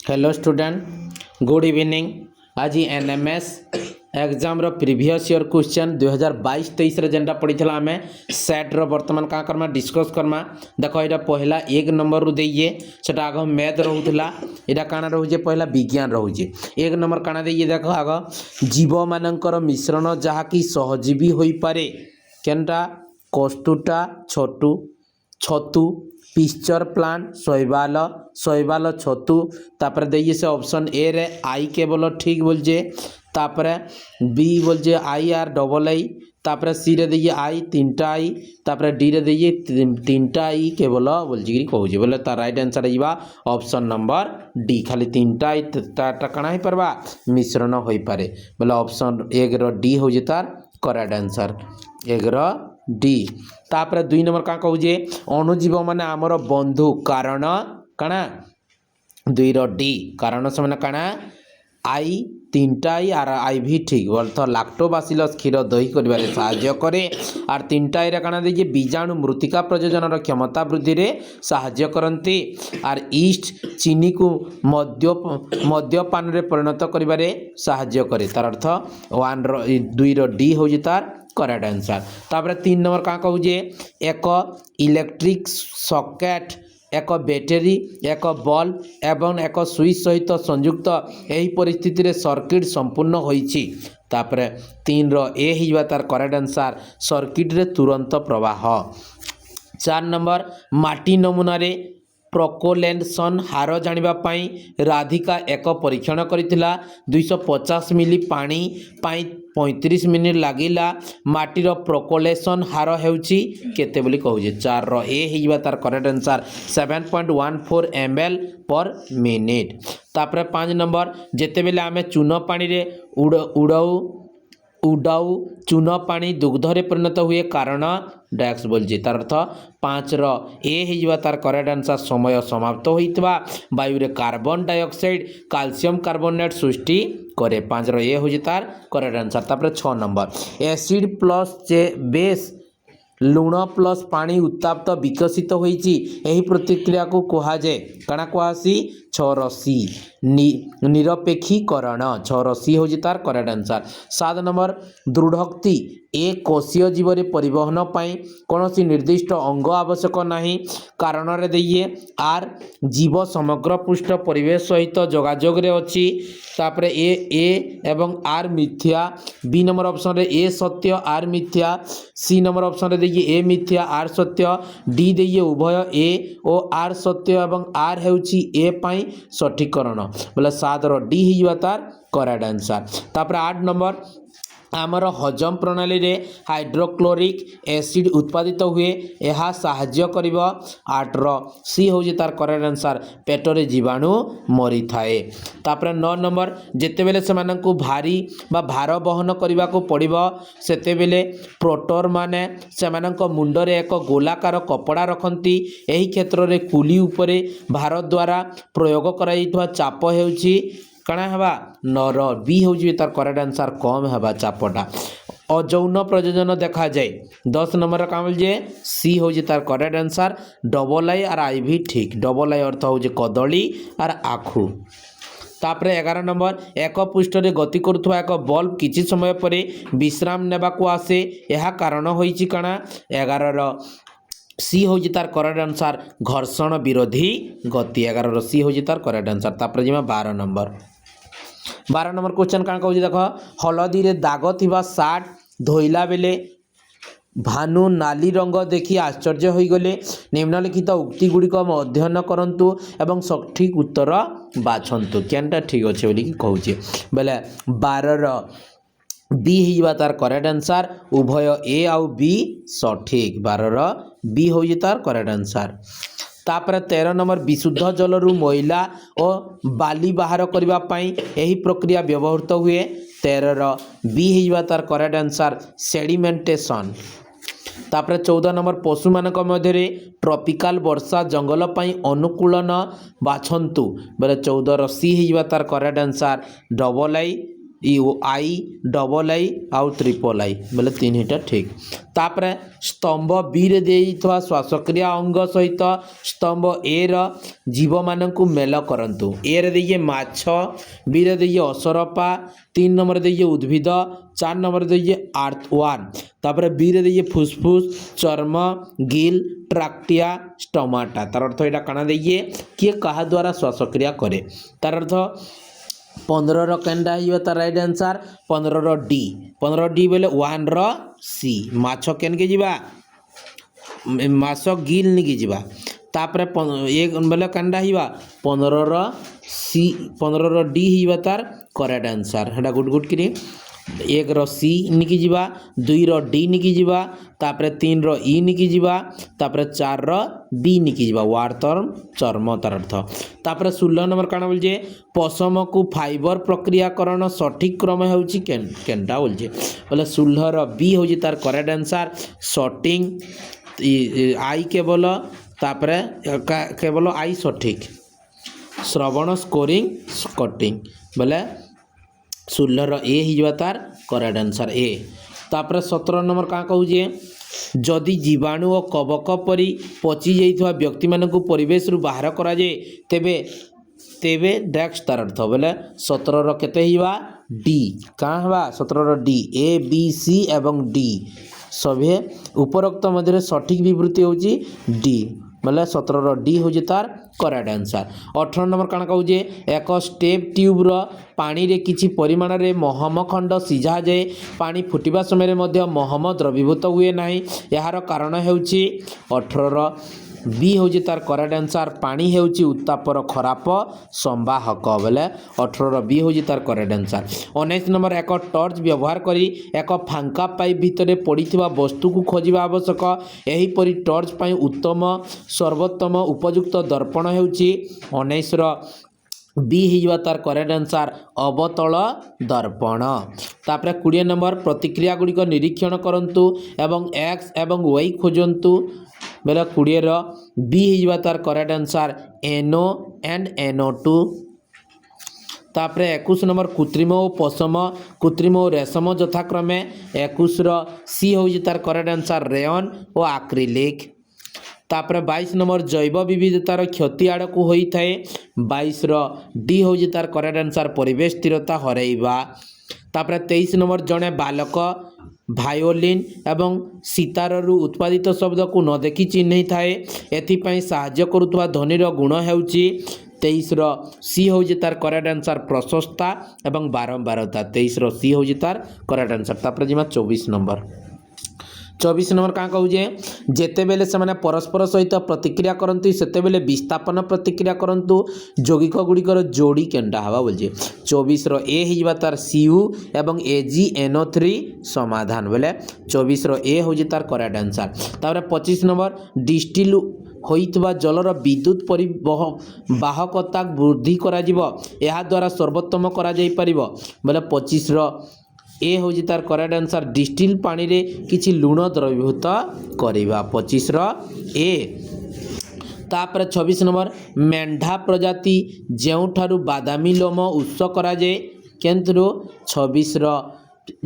Hello student good evening. आज NMS exam रो previous year question 2022-23 रे जेनटा पढ़ीथला आमे सेट रो वर्तमान का करमा डिस्कस करमा। देखो एटा पहला 1 नंबर रु देइए सेटा आगो मैथ रहउथला, एटा काना रहउजे पहला विज्ञान रहउजे। 1 नंबर काना देइए देखो आगो जीव मानकर मिश्रण जहा कि सहजीवी होई पारे केनटा कस्तुटा छोटू छतु पिक्चर प्लांट शैवाल छतु तापर देइए से ऑप्शन ए रे आई केवल ठीक बोलजे, तापर बी बोलजे आई आर डबल आई, तापर सी रे देइए आई तीनटा आई, तापर डी रे देइए तीनटा आई केवल बोलजे कि कहूजे बोले तार राइट आंसर आइबा ऑप्शन नंबर डी। खाली तीनटा आई तारटा काना ही परबा मिश्रण होई पारे बोले ऑप्शन 1 रो डी होजे तार करेक्ट आंसर 1 रो डी। तापर 2 नंबर का कहूजे अणुजीव माने आमर बंधु कारण काना 2 रो डी कारण से माने काना आई तीनटा आई आर आई भी ठीक बोल तो लैक्टोबासिलस क्षीर दही करिबारे सहाय्य करे आर तीनटा आई रे काना देजे बीजाणु मृतिका प्रजनन रो क्षमता वृद्धि रे सहाय्य करंती आर ईस्ट चीनी को मद्यपान रे परिणत करिबारे सहाय्य करे तार अर्थ 1 रो 2 रो डी हो जे तार करेक्ट आंसर। तापर 3 नंबर का कहूजे एक इलेक्ट्रिक सॉकेट एक बैटरी एक बल्ब एवं एक स्विच सहित संयुक्त यही परिस्थिति रे सर्किट संपूर्ण होईछि। तापर 3 रो ए हिबा तार करेक्ट आंसर सर्किट रे तुरंत प्रवाह। 4 नंबर माटी नमूना रे प्रोकोलेंसन हार जानिबा पाई राधिका एक परीक्षण करिथिला 250 मिली पानी पाई 35 मिनिट लागिला माटीर प्रोकोलेसन हार हेउची केते बोली कहूजे 4 रो ए हिबा तार correct answer 7.14 ml per minute. तापर 5 नंबर जेते बेले आमे चून पानी रे उडाऊ चून पानी दुग्धरे परिणत हुए कारण डैक्स बोलजे तार अर्थ 5 रो ए हिजवा तार करेक्ट आंसर समय समाप्त होइतबा वायु रे कार्बन डाइऑक्साइड कैल्शियम कार्बोनेट सृष्टि करे 5 रो ए होजे तार करेक्ट आंसर। तापर 6 नंबर एसिड प्लस बेस लुण प्लस पानी उत्ताप्त विकसित होईची एही प्रतिक्रिया को कहा जाए काना कहासी 6 रो सी निरपेक्षीकरण 6 रो सी होजी तार करेक्ट आंसर। 7 नंबर दृढ़ोक्ति ए कोशीय जीव रे परिवहन पाई कोनोसी निर्दिष्ट अंग आवश्यक नाही कारण रे देइए आर जीव समग्र पृष्ठ परिवेश सहित जोगाजोग रे अछि। तापर ए एवं आर मिथ्या बी नंबर ऑप्शन रे ए सत्य आर मिथ्या सी नंबर ऑप्शन रे देइए ए मिथ्या आर सत्य डी देइए उभय ए ओ आर सत्य एवं आर हेउची ए पाई सठीकरण बोले 7 रो डी हिजवा तार करेक्ट आंसर। तापर 8 नंबर आमर हजम प्रणाली रे हाइड्रोक्लोरिक एसिड उत्पादित हुए यह साहाय्य करिवो 8 रो सी होजे तार करेक्ट आंसर पेट रे जीवाणु मरी थाए। तापर 9 नंबर जेते बेले से मानकु भारी बा भार बहन करिवा को पड़िबो सेते बेले प्रोटोर माने से मानक मुंड रे एक गोलाकार कपड़ा रखंती एही क्षेत्र रे कुली उपरे भार द्वारा प्रयोग कराइथवा चाप हेउची काना हवा नर बी होजी तार करेक्ट आंसर कम हवा चापटा। अजौन प्रयोजन देखा जाए 10 नंबर काम जे सी होजी तार करेक्ट आंसर डबल आई और आई भी ठीक डबल आई अर्थ होजी कदली और आखु। तापर 11 नंबर एक पृष्ठ रे गति करुथवा एक बल्ब किछि समय परे विश्राम नेबा को आसे यह कारण होईची काना 11 रो सी होजी तार करेक्ट आंसर घर्षण विरोधी गति 11 रो सी होजी तार करेक्ट आंसर। तापर जिमा 12 नंबर क्वेश्चन कान कहूजी देखो हलदी रे दाग थिबा सार्ट धोइला बेले भानु नाली रंग देखि आश्चर्य होई गले निम्नलिखित उक्ति गुडी को अध्ययन करंतु एवं सठिक उत्तर बाछंतु केनटा ठीक अछि बोली कि कहूजी बेले 12 रो बी हिबा तार करेक्ट आंसर उभय ए आउ बी सठिक 12 रो बी होई तार करेक्ट आंसर। तापर 13 नंबर विशुद्ध जल रु मैला और बाली बाहर करबा पाई एही प्रक्रिया व्यवहृत हुए 13 रो बी हिबा तार करेक्ट आंसर सेडिमेंटेशन। तापर 14 नंबर पशु मानक मध्य रे ट्रॉपिकल वर्षा जंगल पाई अनुकूलन बाछंतु बोले 14 रो सी हिबा तार correct answer double I I double आई आउ ट्रिपल आई बोले तीनटा ठीक। तापरे स्तंभ बी रे देइथवा श्वासक्रिया अंग सहित स्तंभ ए र जीव मानकु मेल करंतु। ए रे देइए माछ, बी रे देइए असरपा, 3 नंबर देइए उद्भिद, 4 नंबर देइए अर्थवर्म, तापरे बी रे देइए फुसफुस, चर्म, गिल, ट्राक्टिया, स्टोमाटा। तार अर्थ एटा काना देइए किए कहा द्वारा श्वासक्रिया करे। तार अर्थ 15 रो केंडा हिबा तार right answer 15 rho D. 15 D बोले 1 रो सी माछ केन के जिबा माछ गिल नि के जिबा। तापरे एक बोले केंडा हिबा 15 रो सी 15 रो डी हिबा तार करेक्ट आंसर। हेडा गुड गुड करी 1 रो सी निकी जिबा, 2 रो डी निकी जिबा, तापरे 3 रो ई निकी जिबा, तापरे 4 रो बी निकी जिबा वार्तर्म चर्म तार अर्थ। तापरे 16 नंबर काना बोल जे पशम को फाइबर प्रक्रियाकरण सठिक क्रम हेउची केनटा बोल जे बोले 16 रो बी होजी तार करेक्ट आंसर। सटिंग आई केवल तापरे केवल आई सठिक श्रवण स्कोरिंग स्कटिंग बोले 16 रो ए हिजवा तार करेक्ट आंसर ए। तापरे 17 नंबर का कहू जे जदि जीवाणु और कवक परी पची जाइथवा व्यक्ति मानकु परिवेश रु बाहर करा जे तेबे तेबे डेक्स तार अर्थ बोले 17 रो केते हिबा डी का हवा 17 rho D A B C एवं डी सभे उपरोक्त मध्य सठिक विवृत्ति होची डी बोले 17 रो डी होची तार करेक्ट आंसर। 18 नंबर काना कहू जे एक स्टेप ट्यूब रो पानी रे किछि परिमाण रे महम खंड सिझा जाए पानी फुटिबा समय मध्य महम द्रवीभूत हुए नाही यार कारण हेउची 18 रो बी होची तार करेक्ट आंसर। पानी हेउची उत्तापर खराब संवाहक बोले 18 रो बी होची तार करेक्ट आंसर। 19 नंबर एक टॉर्च व्यवहार करी एक फांका पाइप भितरे पड़िथिबा वस्तु को खोजिबा आवश्यक। एही परि टॉर्च पई उत्तम सर्वोत्तम उपयुक्त दर्पण हेउची 19 रो बी हिजवा तार करेक्ट आंसर अवतल दर्पण। तापरे 20 नंबर प्रतिक्रिया गुड़िक निरीक्षण करंतु एवं एक्स एवं वाई खोजंतु बेला 20 रो बी हिजवा तार correct answer NO and NO2। तापरे 21 नंबर कृत्रिम और पशम कृत्रिम और रेशम यथाक्रमे 21 रो सी होजी तार करेक्ट आंसर रेयन और एक्रिलिक। तापरे 22 नंबर जैव विविधतार क्षति आड़ को होई थाए 22 रो डी होजी तार करेक्ट आंसर परिवेश स्थिरता हरैबा। तापरे 23 नंबर जड़े बालक भायोलिन एवं सितार रु उत्पादित शब्द को न देखि चिन्ह थाए एथिपाई साहाय्य करुवा ध्वनिर गुण हेउची 23 रो सी होजी तार करेक्ट आंसर प्रशस्ता एवं बारंबारता 23 रो सी होजी तार करेक्ट आंसर। तापरे जिमा 24 नंबर 24 नंबर क्या कहू जे जेते बेले से माने परस्पर सहित प्रतिक्रिया करंती सेते बेले विस्थापन प्रतिक्रिया करंतु यौगिक गुड़िकर जोड़ी केनटा हवा बोल जे 24 रो ए हिजबा तार CU एवं AgNO3 समाधान बोले 24 रो ए होजी तार करेक्ट आंसर। तापर 25 नंबर डिस्टिल होइतबा जलर विद्युत परिवाहकता वृद्धि करा जिवो एहा द्वारा सर्वोत्तम करा जाई परिबो बोले 25 रो ए होजी तार करेक्ट आंसर डिस्टिल पानी रे किछि लुण द्रवीभूत करिबा 25 रो ए। तापर 26 नंबर मेंढा प्रजाति जेउठारु बादामी लोम उत्स करा जाए केंतु 26 रो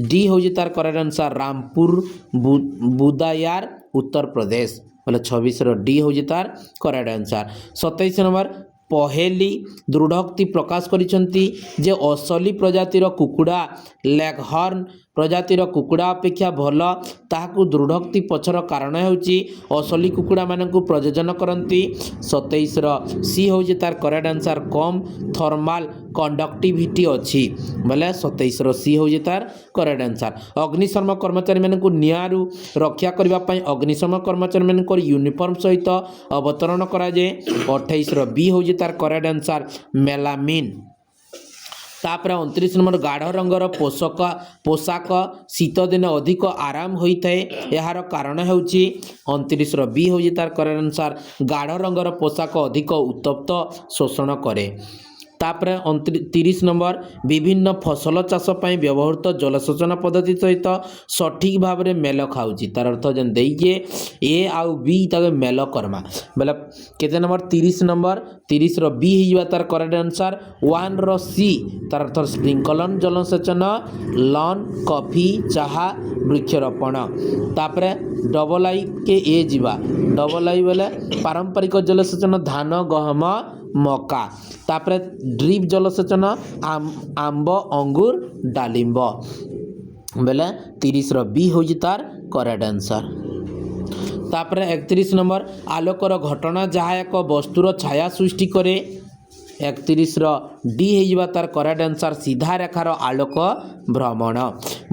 डी होजी तार करेक्ट आंसर रामपुर बुदायार उत्तर प्रदेश बोले 26 रो डी होजी तार करेक्ट आंसर। 27 नंबर पहेली दृढ़ोक्ति प्रकाश करिसंती जे असली प्रजातिर कुकुड़ा लेगहॉर्न प्रजातिर कुकुड़ा अपेक्षा भल ताहाकु दृढ़ोक्ति पछर कारण हेउची असली कुकुड़ा मानकु प्रजनन करंती 27 रो सी होजी तार करेक्ट आंसर कम थर्मल कंडक्टिविटी अछि बोले 27 रो सी होजी तार करेक्ट आंसर। अग्निशम कर्मचारी मानकु नियारू रक्षा करबा पई अग्निशम कर्मचारी मानकर यूनिफॉर्म सहित अवतरण करा जे 28 रो बी होजी तार करेक्ट आंसर मेलामिन। तापर 29 नंबर गाढ़ रंगर पोशाक शीत दिन अधिक आराम होता है यार कारण हेउची 29 रो बी होजी तार करेक्ट आंसर गाढ़ रंगर पोशाक अधिक उत्तप्त शोषण करे। तापरे 30 नंबर विभिन्न फसल चाष पई व्यवहृत जलसेचन पद्धति सहित सठिक भाव में मेल खाऊची तार अर्थ जन देइए ए आउ बी ताके मेल करमा बोले केते नंबर 30 नंबर 30 रो बी हिजबा तार करेक्ट आंसर 1 रो सी तार अर्थ स्प्रिंकलन जलसेचन लॉन कॉफी चाहा वृक्षरोपण तापरे डबल आई के ए जीवा डबल आई बोले पारंपरिक जलसेचन धान गहम मका तापरे ड्रिप जलसेचन आंब अंगूर डालिंब बोले 30 रो बी हो तार करेक्ट आंसर तापरे 31 नंबर आलोकर घटना जहाँ एक वस्तुर छाया सृष्टि करे 31 रो डी हो तार करेक्ट आंसर सीधा रेखार आलोक भ्रमण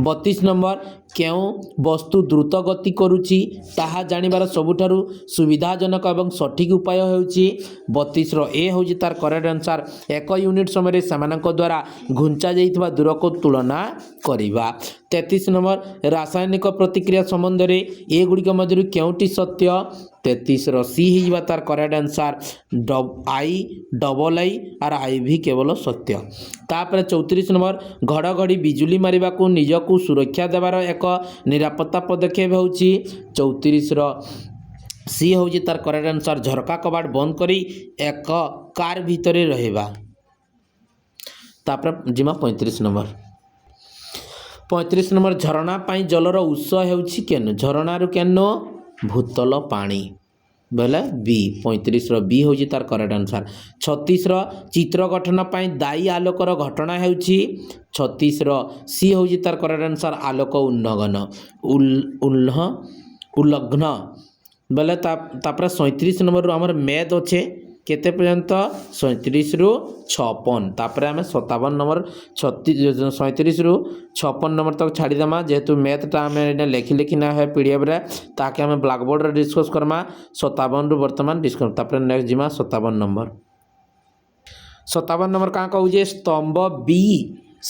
32 नंबर क्यों वस्तु द्रुत गति करुची ताहा जानिबार सबुठारु सुविधाजनक एवं सठिक उपाय होउची 32 रो ए होउची तार करेक्ट आंसर 1 यूनिट समय सेमानक द्वारा घुंचा जाइतबा दूर को तुलना करिबा 33 नंबर रासायनिक प्रतिक्रिया संबंध रे ए गुडी के मध्यरु केउटी सत्य 33 रो सी हिजबा तार करेक्ट आंसर आई डबल आई और आई भी केवल सत्य तापर 34 नंबर घड़घड़ी बिजुली मारिबा को निजकू सुरक्षा देवार एक निरापत्ता पदक्षेप होउची 34 रो सी होउची तार करेक्ट आंसर झरका कबाट बंद करी एक कार भितरे रहबा तापर जिमा 35 नंबर झरणा पाई जलर उत्स होउची केन झरणारु केन भूतल पानी बोले बी 35 रो बी होउची तार करेक्ट आंसर 36 रो चित्र गठन पाई दायी आलोकर घटना होउची 36 रो सी होउची तार करेक्ट आंसर आलोक उल्लग्न बोले तापर 37 नंबर रो हमर मैथ अच्छे केते पर्यंत 37 रु 56 तापर आम 57 नंबर 37 रु 56 नंबर तक छाड़ीदेमा जेहेतु मैथटा आम लेखि लेखि ना है पीडीएफ रे ताकि आम ब्लैक बोर्ड रे डिस्कस करमा 57 रु वर्तमान डिस्कस तापर नेक्स्ट जिमा 57 नंबर का कहूजे स्तंभ बी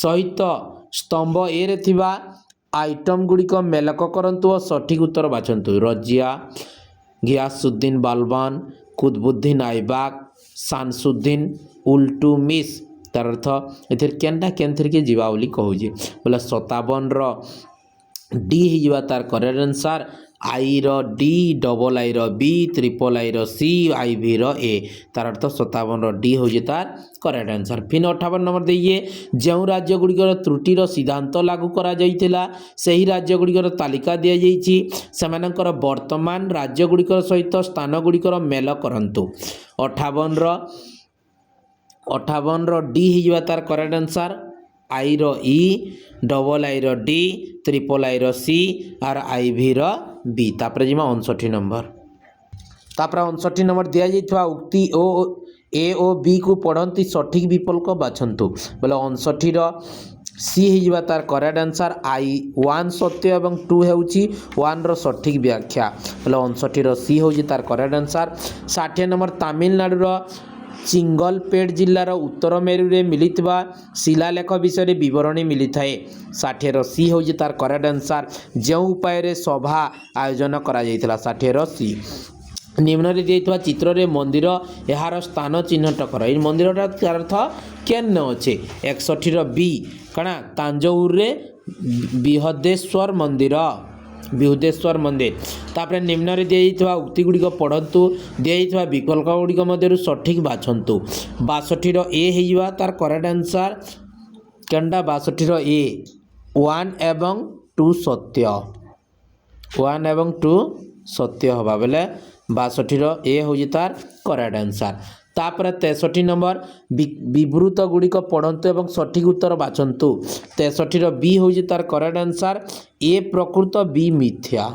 सहित स्तंभ ए रे थिबा आइटम गुड़िक मेलक करंतु और सठिक उत्तर बाछंतु रजिया घियासुद्दीन बालबान कुतुबुद्दीन आइबाक शामसुद्दीन उल्टुमिश तार अर्थ एथिर केनटा केनथिर के जीवा बोली कहूजे बोले 57 रो डी हिजबा तार correct answer I row D double I row B triple I row C I भी रो ए तार अर्थ 57 रो डी होजे तार करेक्ट आंसर फिर 58 नंबर देइए जो राज्य गुड़िकर त्रुटिर सिद्धांत लागू करा जाइतिला सही राज्य गुड़िकर तालिका दिया जाइछि सेमानकर वर्तमान राज्य गुड़िकर सहित स्थान गुड़िकर मेल करंतु 58 रो डी हिजबा तार correct answer I row E double I row D triple I row C और आई भी रो बी तापर जिमा 59 नंबर तापर 59 नंबर दिया जाइथवा उक्ति ओ ए ओ बी को पढ़ंती सठिक विकल्प बाछंतु बोले 59 रो सी हिजबा तार करेक्ट आंसर आई 1 सत्य एवं 2 हेउची 1 रो सठिक व्याख्या बोले 59 रो सी होजी तार करेक्ट आंसर 60 नंबर तमिलनाडु रो चिंगलपेट जिल्लार उत्तर मेरु रे मिलितबा शिलालेख विषय विवरणी मिली थाए 60 रो सी होजी तार करेक्ट आंसर जो उपाय रे सभा आयोजन करा जाइतला 60 रो सी निम्न रे देइतबा चित्र रे मंदिर एहार स्थान चिन्हट कर ए मंदिरटा अर्थ केन अच्छे 61 रो बी कणा तांजौर रे बिहुदेश्वर मंदिर तापर निम्न रे दिया उक्ति गुड़िक पढ़ंतु दिया विकल्प गुड़िक मध्यरु सठिक बाछंतु 62 रो ए हेइबा तार करेक्ट आंसर केनडा 62 रो ए 1 एवं 2 सत्य 1 एवं 2 सत्य हवा बेले 62 रो ए होजी तार करेक्ट आंसर तापर 63 नंबर विवृत गुड़िक पढ़ंतु एवं सठिक उत्तर बाछंतु 63 रो बी होजी तार करेक्ट आंसर ए प्रकृत बी मिथ्या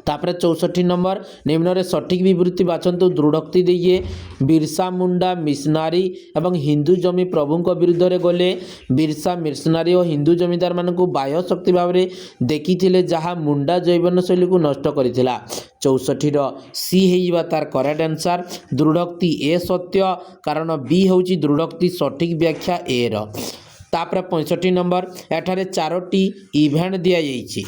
तापर 64 नंबर निम्न रे सठिक विवृत्ति बाछंतु दृढ़ोक्ति दिए बिरसा मुंडा मिशनारी एवं हिंदू जमी प्रभुंक विरुद्ध रे गले बिरसा मिशनारी और हिंदू जमीदार मानकु बाह्य शक्ति भाव रे देखिथिले जहा मुंडा जैवन शैली को नष्ट करिथिला 64 रो सी हेइबा तार करेक्ट आंसर दृढ़ोक्ति ए सत्य कारण बी होची दृढ़ोक्ति सठिक व्याख्या ए रो तापर 65 नंबर एठारे 4टी इवेंट दिया जाइछि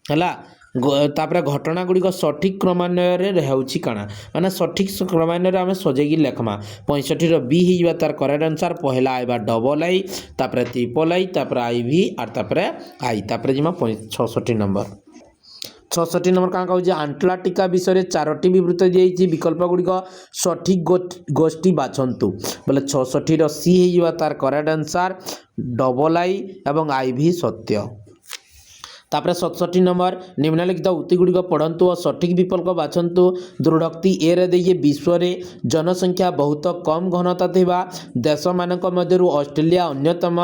हला तापर घटना गुड़िक सठिक क्रमान्वय होउछि काना माने सठिक क्रमान्वय आम सजेगी लेखमा 65 बी हो तार करेक्ट आंसर पहला आइबा डबल आई तापर ट्रिपल आई तापर आई भी और तापर आई तापर जिमा 66 नंबर 66 नंबर कहाँ कहूँ आंटार्कटिका विषय में 4टी विवृत दी विकल्प गुड़िक सठिक गोष्ठी बाछंतु बोले 66 सी हो तार करेक्ट आंसर डबल आई एवं आई भी सत्य तापर 67 नंबर निम्नलिखित उक्ति गुड़िक पढ़ंतु और सठिक विकल्प बाछंतु दृढ़ोक्ति ए रे देखिए विश्व में जनसंख्या बहुत कम घनता थिबा देश मानक मध्यरु ऑस्ट्रेलिया अन्यतम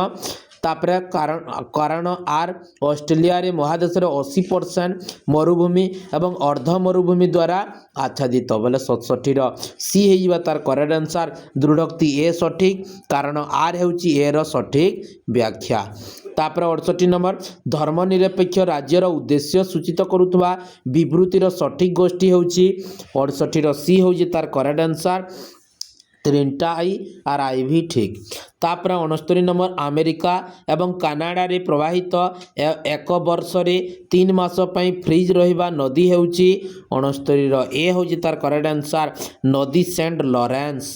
तापर कारण आर ऑस्ट्रेलिया रे महादेश 80% मरुभूमि एवं अर्ध मरुभूमि द्वारा आच्छादित बोले 67 सी हो तार करेक्ट आंसर दृढ़ोक्ति ए सठिक कारण आर हेउची ए रो सठिक व्याख्या तापर 68 नंबर धर्मनिरपेक्ष राज्यर उद्देश्य सूचित करुवा विवृत्तिर सठिक गोष्ठी होउची 68 सी हो तार करेक्ट आंसर 3टा आई और आई भी ठीक तापर 69 नंबर अमेरिका एवं कनाडा रे प्रवाहित एक वर्ष रे 3 मास पई फ्रीज रहिबा नदी हेउची 69 ए हो तार करेक्ट आंसर नदी सेंट लॉरेंस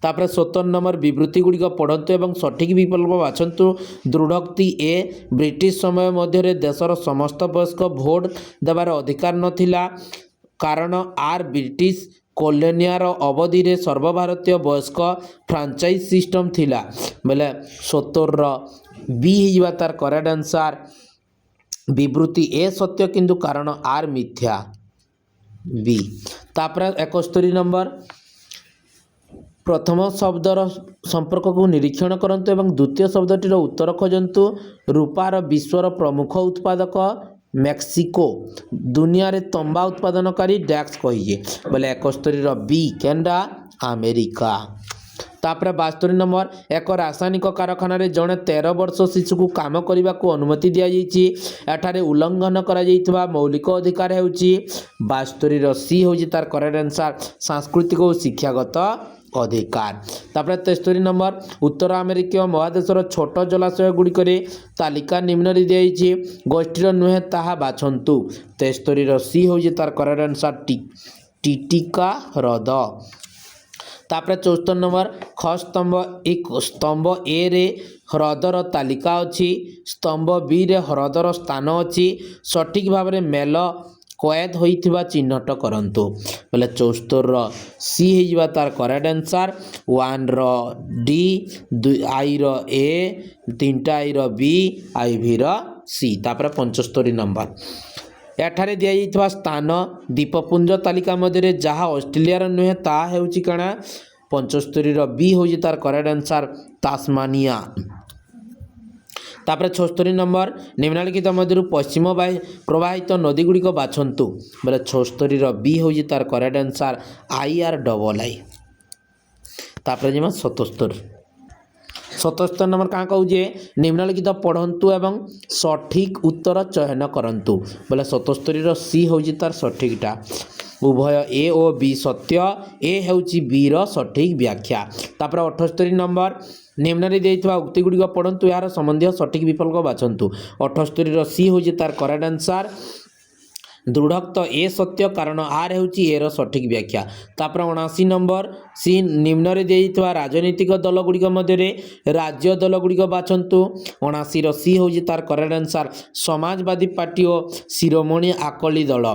तापर 70 नंबर विवृत्ति गुड़िक पढ़ंतु एवं सठिक विकल्प बाछंतु दृढ़ोक्ति ए ब्रिटिश समय मध्य देशर समस्त वयस्क भोट देवार अधिकार नथिला कारण आर ब्रिटिश कॉलोनियर अवधि रे सर्वभारतीय वयस्क फ्रांचाइज सिस्टम थिला बोले 70 बी हो तार करेक्ट आंसर विवृत्ति ए सत्य किंतु कारण आर मिथ्या बी तापर 71 नंबर प्रथम शब्दर संपर्क को निरीक्षण करंतु एवं द्वितीय शब्दटीर उत्तर खोजंतु रूपार विश्वर प्रमुख उत्पादक मेक्सिको दुनिया रे तंबा उत्पादनकारी डैक्स कहिए बोले 71 बी कैनेडा अमेरिका तापर 72 नंबर एक रासायनिक कारखाना रे जड़े 13 वर्ष शिशु को काम करने को अनुमति दि जाइए एठारे उल्लंघन करा जाइतबा मौलिक अधिकार हेउची 72 सी हो तार करेक्ट आंसर सांस्कृतिक और शिक्षागत अधिकार तापर 73 नंबर उत्तर अमेरिकीय महादेशर छोट जलाशय गुड़िक तालिका निम्न दी गोष्ठीर नुहे ताहा बाछंतु 73 सी हो तार करेक्ट आंसर टिटिका ह्रद तापर 74 नंबर ख स्तंभ एक स्तंभ ए रे ह्रदर तालिका अच्छी स्तंभ बी रे ह्रदर स्थान अच्छी सठिक भाव में मेल कैद होइथिबा चिन्हट करंतु बोले 74 सी हो तार correct answer 1 row D 2 I row A 3टा आई रो बी आई भी रो सी तापर 75 नंबर एठारे दिया जाइथिबा स्थान द्वीपपुंज तालिका मध्य जहाँ ऑस्ट्रेलिया नुहे ता हेउची काना 75 रो बी हो तार करेक्ट आंसर तास्मानिया तापर 76 नंबर निम्नलिखित मध्य पश्चिम प्रवाहित नदी गुड़िक बाछंतु बोले 76 रो बी हो तार correct answer I R double I तापर जिमा 77 नंबर कहाँ कहूँ निम्नलिखित पढ़ंतु एवं सठिक उत्तर चयन करंतु बोले 77 रो सी हो तार सठिकटा उभय ए और बी सत्य ए हेउची बी रो सठिक व्याख्या तापर 78 नंबर निम्न देइथिबा उक्ति गुड़िक पढ़ंतु यार संबंधी सठिक विकल्प बाछंतु 78 रो सी हो तार करेक्ट आंसर दृढ़ोक्त ए सत्य कारण आर हेउची ए रो सठिक व्याख्या तापर 79 नंबर सी निम्न देइथिबा राजनीतिक दल गुड़िक मध्य राज्य दल गुड़िक बाछंतु 79 रो सी हो तार करेक्ट आंसर समाजवादी पार्टी और शिरोमणि आकली दल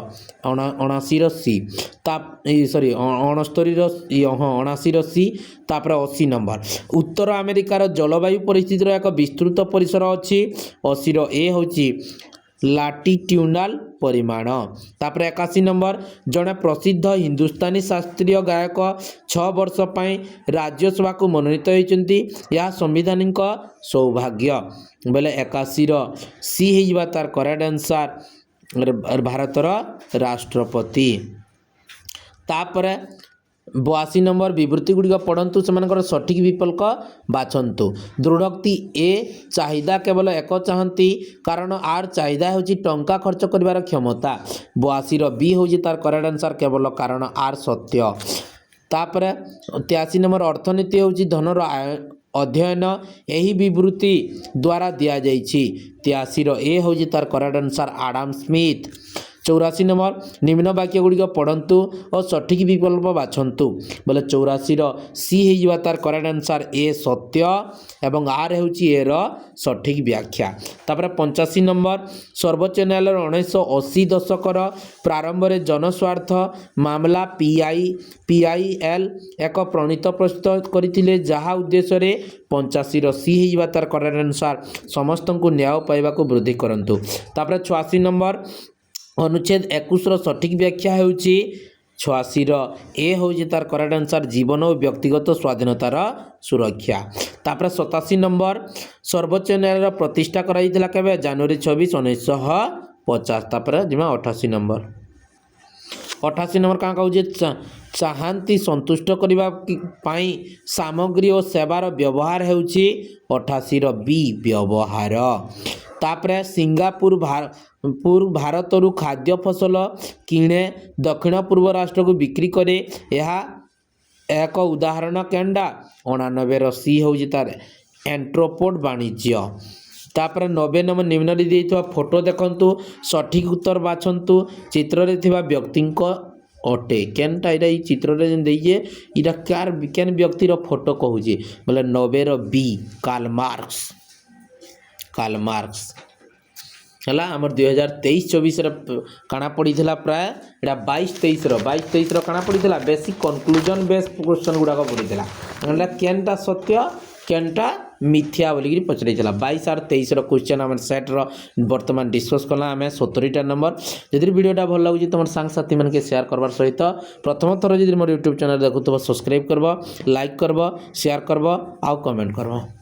79 रो सी सॉरी 69 रो 79 रो सी तापर 80 नंबर उत्तर अमेरिकार जलवायु परिस्थितिर एक विस्तृत परिसर अच्छी 80 रो ए होची लाटिट्यूडल परिमाण तापर 81 नंबर जड़े प्रसिद्ध हिंदुस्तानी शास्त्रीय गायक 6 वर्ष पई राज्यसभा को मनोनीत होती यह संवैधानिक सौभाग्य बोले 81 रो सी हो तार करेक्ट आंसर भारतर राष्ट्रपति तापर 82 नंबर विवृत्ति गुड़िक पढ़ंतु से सठिक विकल्प बाछंतु दृढ़ोक्ति ए चाहिदा केवल एक चाहती कारण आर चाहिदा होची टंका खर्च करिवार क्षमता 82 रो बी हो तार करेक्ट आंसर केवल कारण आर सत्य तापर 83 नंबर अर्थनीति होची धनर अध्ययन यही विवृत्ति द्वारा दिया जाइछि 83 ए होछि तार correct answer Adam Smith 84 number निम्न वाक्य गुड़िक पढ़ंतु और सठिक विकल्प बाछंतु बोले 84 सी हो तार करेक्ट आंसर ए सत्य एवं आर होछि ए रो सठिक व्याख्या तापर 85 नंबर सर्वोच्च न्यायालय 1980 दशकर प्रारंभ में जनस्वार्थ मामला पीआईएल एक प्रणीत प्रस्तुत करथिले जहा उद्देश्य रे 85 सी हो तार करेक्ट आंसर समस्त को न्याय पाइबा को वृद्धि करंतु तापर 86 नंबर अनुच्छेद 21 सठिक व्याख्या होउची 86 ए होउची तार करेक्ट आंसर जीवन और व्यक्तिगत स्वाधीनतार सुरक्षा तापर 87 नंबर सर्वोच्च न्यायालय प्रतिष्ठा कराइथिला केबे जनवरी 26 1950 तापर जिमा 88 नंबर का कहूँ चाहती संतुष्ट करने पाई सामग्री और सेवार व्यवहार होउची 88 बी व्यवहार तापर सिंगापुर भारतरू खाद्य फसल किणे दक्षिण पूर्व राष्ट्र को बिक्री करे यह एक उदाहरण केंडा 89 सी होउची तार एंट्रोपोड वाणिज्य तापर 90 नंबर निम्न दिया फोटो देखंतु सठिक उत्तर बाछंतु चित्र रे थिबा व्यक्ति अटे केनटा इरा चित्र रे देइए इरा कार केन व्यक्तिर फोटो कहूची बोले 90 बी कार्ल मार्क्स है आम 2023-24 काना पड़ी प्राय एटा 22-23 काना पड़ी बेसिक कनक्लूजन बेस क्वेश्चन गुड़ाक पड़ी केनटा सत्य केनटा मिथ्या बोलिकी पचर 22 और 23 क्वेश्चन आम सेट्र बर्तमान डिस्कस कला आम 70 नंबर जदि वीडियोटा भल लगे तुम सांग साथी मन के शेयर करवार सहित प्रथम थर जब मोर यूट्यूब चैनल देखुव सब्सक्राइब करब लाइक करब शेयर करब आउ कमेंट करब।